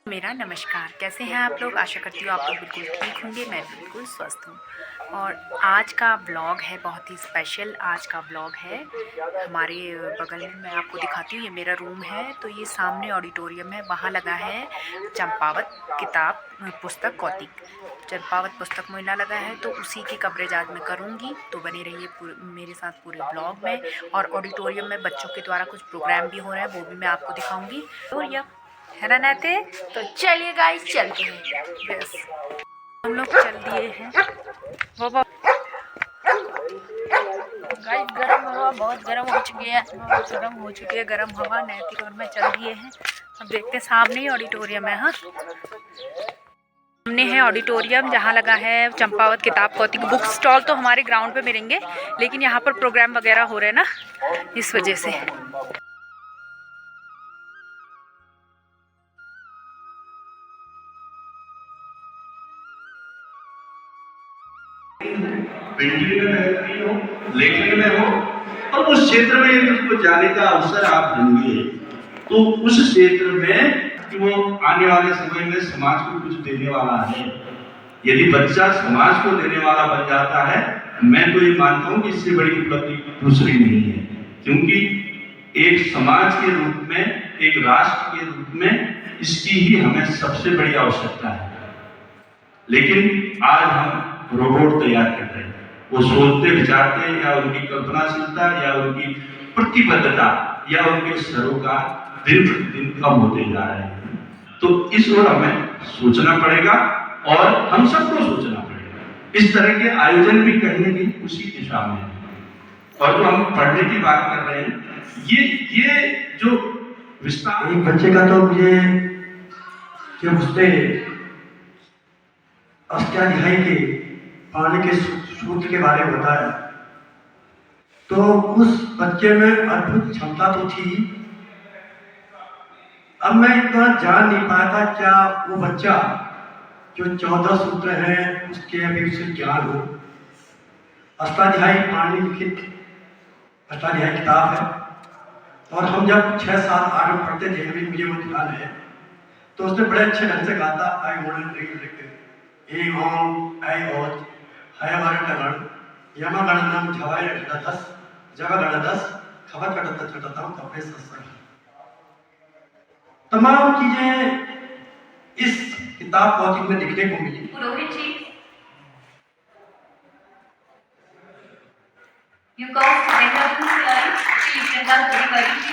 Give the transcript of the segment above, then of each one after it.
मेरा नमस्कार। कैसे हैं आप लोग? आशा करती हूँ आप लोग बिल्कुल ठीक होंगे। मैं बिल्कुल स्वस्थ हूँ। और आज का ब्लॉग है बहुत ही स्पेशल। आज का ब्लॉग है हमारे बगल में, मैं आपको दिखाती हूँ। ये मेरा रूम है, तो ये सामने ऑडिटोरियम है, वहाँ लगा है चंपावत किताब पुस्तक कौतिक। चंपावत पुस्तक मेला लगा है, तो उसी की कवरेज आज मैं करूँगी। तो बने रहिए मेरे साथ पूरे ब्लॉग में। और ऑडिटोरियम में बच्चों के द्वारा कुछ प्रोग्राम भी हो रहे हैं, वो भी मैं आपको दिखाऊँगी। ऑडिटोरियम है ना नाते? तो चलिए गाइस, चलते हैं। बस हम लोग चल दिए हैं। बाबा गाइस, गर्म हवा बहुत गर्म हो चुकी है, बहुत गर्म हो चुकी है। गर्म हवा नैतिक और में चल दिए हैं। अब देखते हैं, सामने ही ऑडिटोरियम है। हाँ, सामने है ऑडिटोरियम जहाँ लगा है चंपावत किताब कौतिक। बुक स्टॉल तो हमारे ग्राउंड पे मिलेंगे, लेकिन यहाँ पर प्रोग्राम वगैरह हो रहे हैं ना, इस वजह से। पेंटिंग में बेहतरीन हो, लेखन में हो, और उस क्षेत्र में यदि उसको जाने का अवसर आप देंगे तो उस क्षेत्र में कि वो आने वाले समय में समाज को कुछ देने वाला है। यदि बच्चा समाज को देने वाला बन जाता है, मैं तो ये मानता हूँ कि इससे बड़ी उपलब्धि दूसरी नहीं है। क्योंकि एक समाज के रूप में, एक राष्ट्र के रूप में इसकी ही हमें सबसे बड़ी आवश्यकता है। लेकिन आज हम रोबोट तैयार कर रहे हैं। वो सोचते विचारते, या उनकी कल्पनाशीलता, या उनकी प्रतिबद्धता, या उनके सरोकार दिन प्रतिदिन कम होते जा रहे हैं। तो इस ओर हमें सोचना पड़ेगा, और हम सबको सोचना पड़ेगा। इस तरह के आयोजन भी कहीं न कहीं उसी दिशा में है। और जो हम पढ़ने की बात कर रहे हैं, ये जो विस्तार, एक बच्चे का तो मुझे जब उसने अष्टाध्यायी के पानी के सूत्र के बारे में बताया, तो उस बच्चे में अद्भुत क्षमता तो थी। अब मैं इतना जान नहीं पाया था क्या वो बच्चा जो 14 सूत्र हैं उसके अभी उसे ज्ञान हो। अष्टाध्यायी पानी लिखित अष्टाध्यायी किताब है, और हम जब 6 साल आगे पढ़ते थे, अभी मुझे वो ध्यान है, तो उसने बड़े अच्छे ढंग से कहा था, आई वोल्ड लिखते ए ओम ऐ ओज हयवर टगण यमगणनम झवाय गणदस जगगणदस खबत गणदस छटतम कपे सस्सर। तमाम चीजें इस किताब कौतिक में दिखने को मिली। पुरोहित जी, you guys together to slide, please stand up very very जी।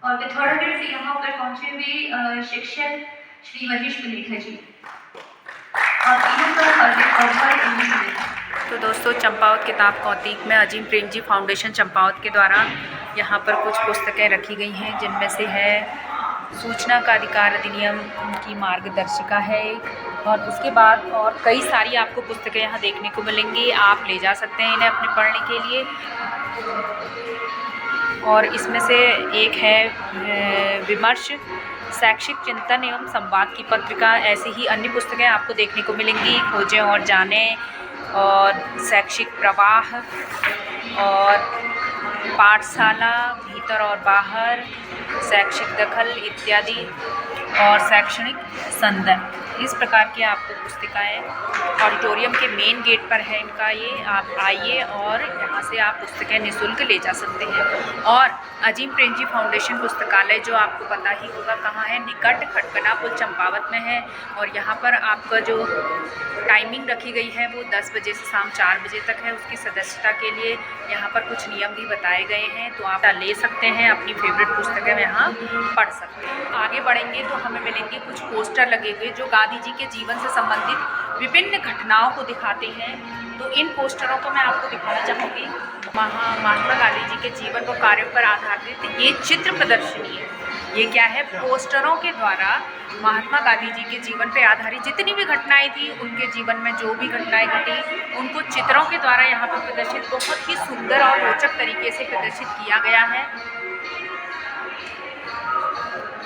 और पिथौरागढ़ से यहाँ पर पहुँचे हुए शिक्षक श्री महेश पुनेठा जी, और तीनों का तो दोस्तों, चंपावत किताब कौतिक में अजीम प्रेम जी फाउंडेशन चंपावत के द्वारा यहाँ पर कुछ पुस्तकें रखी गई हैं, जिनमें से है सूचना का अधिकार अधिनियम की मार्गदर्शिका है एक, और उसके बाद और कई सारी आपको पुस्तकें यहाँ देखने को मिलेंगी। आप ले जा सकते हैं इन्हें अपने पढ़ने के लिए। और इसमें से एक है विमर्श, शैक्षिक चिंतन एवं संवाद की पत्रिका। ऐसी ही अन्य पुस्तकें आपको देखने को मिलेंगी, खोजें और जानें, और शैक्षिक प्रवाह, और पाठशाला भीतर और बाहर, शैक्षिक दखल इत्यादि, और शैक्षणिक संदर्भ। इस प्रकार की आपको पुस्तिकाएँ ऑडिटोरियम के मेन गेट पर है इनका। ये आप आइए और यहाँ से आप पुस्तकें निःशुल्क ले जा सकते हैं। और अजीम प्रेम जी फाउंडेशन पुस्तकालय, जो आपको पता ही होगा कहाँ है, निकट खटकना पुल चंपावत में है। और यहाँ पर आपका जो टाइमिंग रखी गई है वो 10 बजे से शाम 4 बजे तक है। उसकी सदस्यता के लिए यहाँ पर कुछ नियम भी बताए गए हैं, तो आप ले सकते हैं, अपनी फेवरेट पुस्तकें यहाँ पढ़ सकते हैं। आगे बढ़ेंगे तो हमें मिलेंगे कुछ पोस्टर लगे हुए जो गांधी जी के जीवन से संबंधित विभिन्न घटनाओं को दिखाते हैं। तो इन पोस्टरों को मैं आपको दिखाना चाहूँगी। महात्मा गांधी जी के जीवन व कार्यों पर आधारित ये चित्र प्रदर्शनी है। ये क्या है? पोस्टरों के द्वारा महात्मा गांधी जी के जीवन पर आधारित जितनी भी घटनाएं थी, उनके जीवन में जो भी घटनाएं घटी, उनको चित्रों के द्वारा यहाँ पर प्रदर्शित बहुत ही सुंदर और रोचक तरीके से प्रदर्शित किया गया है।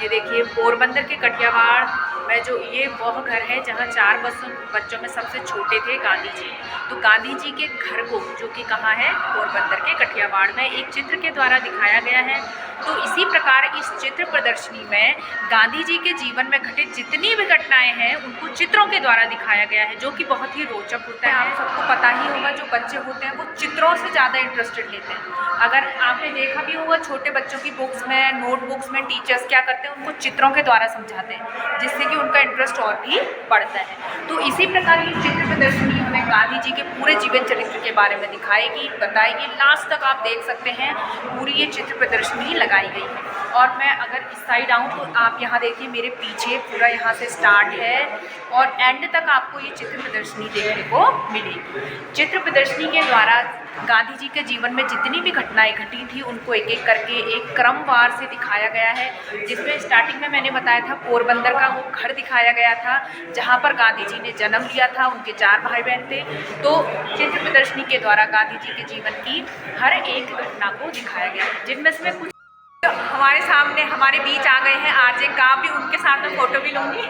ये देखिए, पोरबंदर के कठियावाड़ मैं जो ये वह घर है जहाँ 4 बच्चों में सबसे छोटे थे गांधी जी। तो गांधी जी के घर को, जो कि कहाँ है, पोरबंदर के कठियावाड़ में, एक चित्र के द्वारा दिखाया गया है। तो इसी प्रकार इस चित्र प्रदर्शनी में गांधी जी के जीवन में घटित जितनी भी घटनाएं हैं उनको चित्रों के द्वारा दिखाया गया है, जो कि बहुत ही रोचक होता है। आप सबको पता ही होगा, जो बच्चे होते हैं वो चित्रों से ज़्यादा इंटरेस्टेड लेते हैं। अगर आपने देखा भी होगा, छोटे बच्चों की बुक्स में, नोटबुक्स में टीचर्स क्या करते हैं, उनको चित्रों के द्वारा समझाते हैं, जिससे कि उनका इंटरेस्ट और भी बढ़ता है। तो इसी प्रकार की चित्र प्रदर्शनी हमें गांधी जी के पूरे जीवन चरित्र के बारे में दिखाएगी, बताएगी। लास्ट तक आप देख सकते हैं, पूरी ये चित्र प्रदर्शनी लगाई गई है। और मैं अगर इस साइड आऊँ तो आप यहाँ देखिए, मेरे पीछे पूरा यहाँ से स्टार्ट है और एंड तक आपको ये चित्र प्रदर्शनी देखने को मिलेगी। चित्र प्रदर्शनी के द्वारा गांधी जी के जीवन में जितनी भी घटनाएं घटी थी उनको एक एक करके एक क्रमवार से दिखाया गया है, जिसमें स्टार्टिंग में मैंने बताया था पोरबंदर का वो घर दिखाया गया था जहां पर गांधी जी ने जन्म लिया था। उनके 4 भाई बहन थे। तो चित्र प्रदर्शनी के द्वारा गांधी जी के जीवन की हर एक घटना को दिखाया गया है, जिनमें से मैं कुछ हमारे सामने हमारे बीच आ गए हैं आरजे का भी, उनके साथ मैं फोटो भी लूँगी।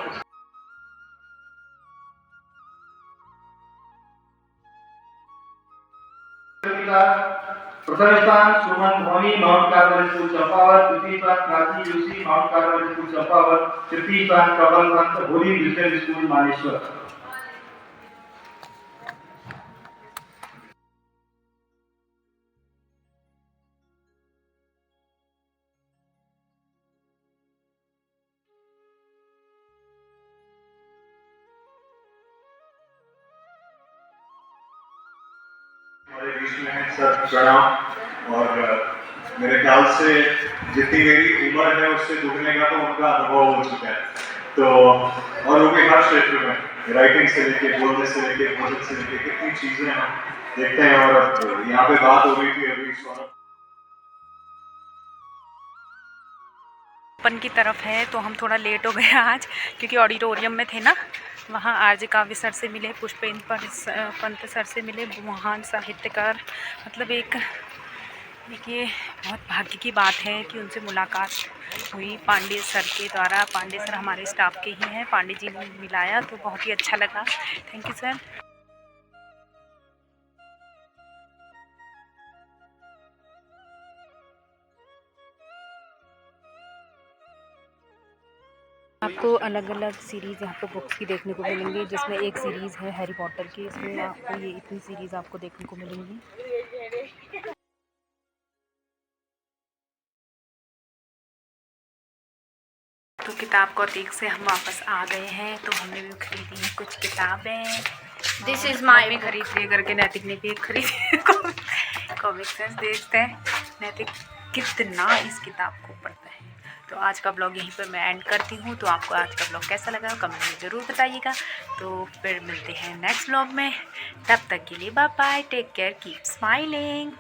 प्रथम स्थान Suman Dhoni Mount Carmel school Champawat, द्वितीय स्थान Prachi Joshi Mount Carmel school Champawat, तृतीय स्थान Kamal Pant Holy Mission school Maneshwar. हमारे बीच में है सर, प्रणाम। और मेरे ख्याल से जितनी मेरी उम्र है उससे दुगने का तो उनका अनुभव हो चुका है। तो और वो भी हर क्षेत्र में, राइटिंग से लेके, बोलने से लेके, भोजन से लेके, कितनी चीज़ें हम देखते हैं। और यहाँ पे बात हो रही थी अभी सौरभ अपन की तरफ है, तो हम थोड़ा लेट हो गए आज, क्योंकि ऑडिटोरियम में थे ना। वहाँ आरजे काव्य सर से मिले, पुष्पेंद्र पंत सर से मिले, महान साहित्यकार। मतलब एक ये बहुत भाग्य की बात है कि उनसे मुलाकात हुई पांडे सर के द्वारा। पांडे सर हमारे स्टाफ के ही हैं। पांडे जी ने मिलाया तो बहुत ही अच्छा लगा। Thank you sir. आपको अलग अलग सीरीज़ यहाँ पे बुक्स की देखने को मिलेंगी, जिसमें एक सीरीज़ है हैरी पॉटर की। इसमें आपको ये इतनी सीरीज़ आपको देखने को मिलेंगी। तो किताब कौतिक से हम वापस आ गए हैं। तो हमने भी खरीदी है कुछ किताबें। दिस इज़ माई भी खरीद लिए करके नैतिक ने भी खरीदी कॉमिक सेंस। देखते हैं नैतिक कितना इस किताब को पढ़ता है। तो आज का ब्लॉग यहीं पर मैं एंड करती हूँ। तो आपको आज का ब्लॉग कैसा लगा कमेंट में ज़रूर बताइएगा। तो फिर मिलते हैं नेक्स्ट ब्लॉग में। तब तक के लिए bye bye, take care, keep smiling.